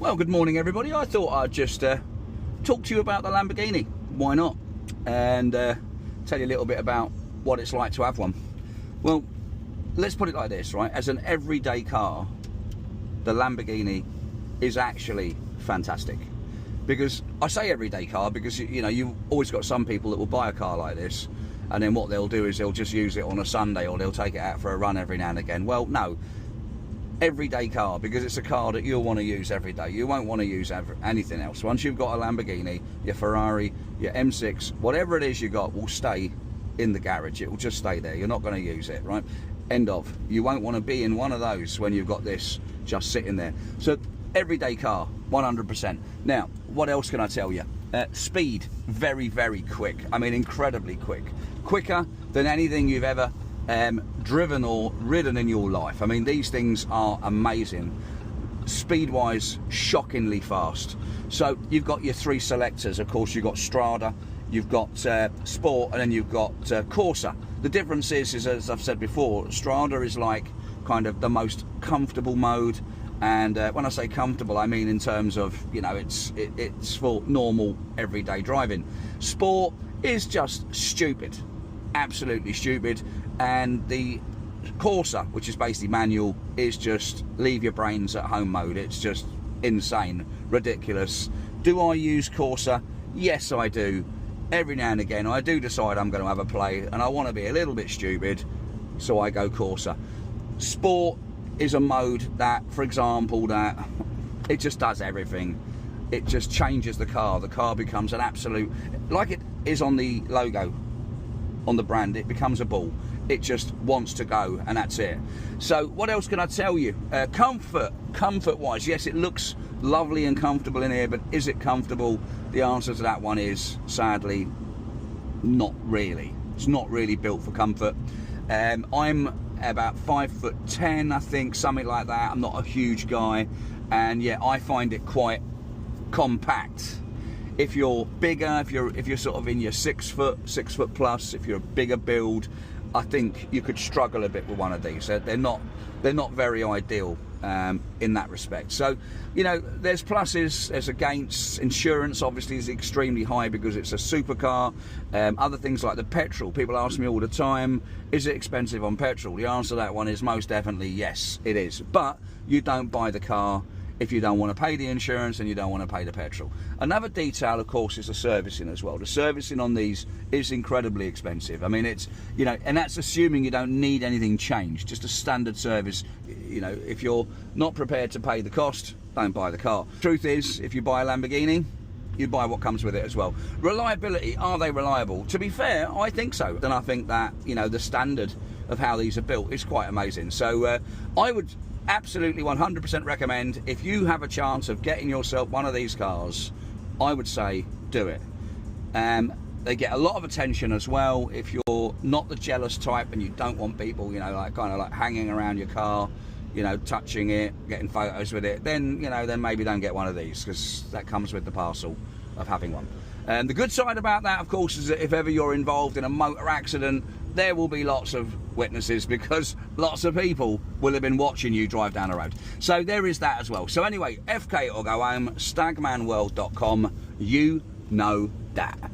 Well, good morning everybody. I thought I'd just talk to you about the Lamborghini. Why not? And tell you a little bit about what it's like to have one. Well, let's put it like this, right? As an everyday car, the Lamborghini is actually fantastic. Because I say everyday car because, you know, you've always got some people that will buy a car like this and then what they'll do is they'll just use it on a Sunday or they'll take it out for a run every now and again. Well, no. Everyday car, because it's a car that you'll want to use every day. You won't want to use anything else. Once you've got a Lamborghini, your Ferrari, your M6, whatever it is you got will stay in the garage. It will just stay there. You're not going to use it, right? End of. You won't want to be in one of those when you've got this just sitting there. So everyday car, 100%. Now, what else can I tell you? Speed, very, very quick. I mean, incredibly quick. Quicker than anything you've ever driven or ridden in your life. I mean, these things are amazing. Speed-wise, shockingly fast. So you've got your three selectors. Of course, you've got Strada, you've got Sport, and then you've got Corsa. The difference is, as I've said before, Strada is like kind of the most comfortable mode. And when I say comfortable, I mean in terms of, you know, it's for normal everyday driving. Sport is just stupid, absolutely stupid. And the Corsa, which is basically manual, is just leave your brains at home mode. It's just insane, ridiculous. Do I use Corsa? Yes, I do. Every now and again, I do decide I'm going to have a play and I want to be a little bit stupid, so I go Corsa. Sport is a mode that, for example, that it just does everything. It just changes the car. The car becomes an absolute, like it is on the logo, on the brand, it becomes a ball. It just wants to go, and that's it. So what else can I tell you? Comfort wise, yes, it looks lovely and comfortable in here, but is it comfortable? The answer to that one is, sadly, not really. It's not really built for comfort. I'm about 5'10", I think, something like that. I'm not a huge guy, and yeah, I find it quite compact. If you're bigger, if you're sort of in your 6 foot plus, if you're a bigger build, I think you could struggle a bit with one of these. They're not very ideal in that respect. So, you know, there's pluses, there's against. Insurance obviously is extremely high because it's a supercar. Other things like the petrol, people ask me all the time, is it expensive on petrol? The answer to that one is most definitely yes, it is. But you don't buy the car if you don't want to pay the insurance and you don't want to pay the petrol. Another detail, of course, is the servicing as well. The servicing on these is incredibly expensive. I mean, it's, you know, and that's assuming you don't need anything changed, just a standard service. You know, if you're not prepared to pay the cost, don't buy the car. Truth is, if you buy a Lamborghini, you buy what comes with it as well. Reliability, are they reliable? To be fair, I think so. And I think that, you know, the standard of how these are built is quite amazing. So I would absolutely 100% recommend, if you have a chance of getting yourself one of these cars, I would say do it. They get a lot of attention as well. If you're not the jealous type and you don't want people, you know, like kind of like hanging around your car, you know, touching it, getting photos with it, then, you know, then maybe don't get one of these, because that comes with the parcel of having one. And the good side about that, of course, is that if ever you're involved in a motor accident, there will be lots of witnesses, because lots of people will have been watching you drive down the road. So there is that as well. So anyway, FK or go home, stagmanworld.com, you know that.